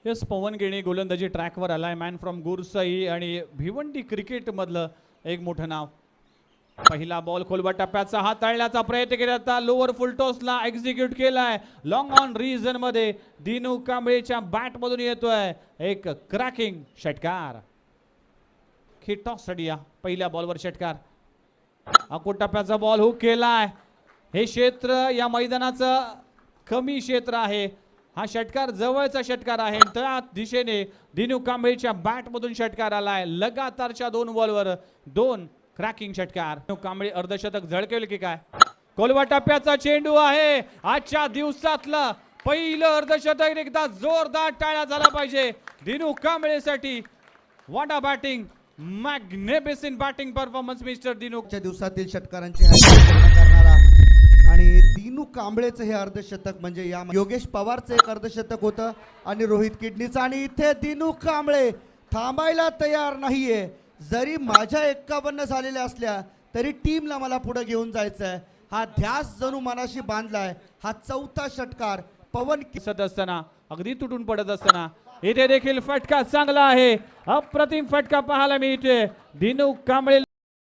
Yes, पवन गिणी गोलंदाजी ट्रॅकवर आलाय. मॅन फ्रॉम गुरसई आणि भिवंडी क्रिकेट मधलं एक मोठं नाव. पहिला बॉल खोलवर टप्प्याचा हाताळण्याचा प्रयत्न केला होता. लोअर फुल टॉसला एक्झिक्यूट केलाय. लॉंग ऑन रिजन मध्ये दिनू कांबळेच्या बॅट मधून येतोय एक क्रॅकिंग षटकार. टॉस स्टडिया पहिल्या बॉलवर षटकार. अकोट टप्प्याचा बॉल हुक केलाय. हे क्षेत्र या मैदानाचं कमी क्षेत्र आहे. हा षटकार जवळचा षटकार आहे. त्या दिशेने दिनू कांबळेच्या बॅट मधून षटकार आलाय. लगातारच्या 2 बॉलवर 2 क्रॅकिंग षटकार. दिनू कांबळे अर्धशतक झळकेल की काय? कोलवा टप्प्याचा चेंडू आहे. आजच्या दिवसातलं पहिलं अर्धशतक. एकदा जोरदार टाळ्या झाला पाहिजे दिनू कांबळेसाठी. What a batting, magnificent batting performance mister Dinu. च्या दिवसातील षटकारांची पूर्ण करणारा आणि दिनू कांबळेचं हे अर्धशतक म्हणजे या योगेश पवारचं एक अर्धशतक होतं आणि रोहित किडनीचं. आणि इथे दिनू कांबळे थांबायला तयार नाहीये. जरी माझ्या 51 झालेल्या असल्या तरी टीमला मला पुढे घेऊन जायचं आहे. हा ध्यास जणू मनाशी बांधलाय. हा 4था षटकार पवन दिसत असताना, अगदी तुटून पडत असताना इथे देखील फटका चांगला आहे. अप्रतिम फटका पाहायला मिळतोय दिनू कांबळे.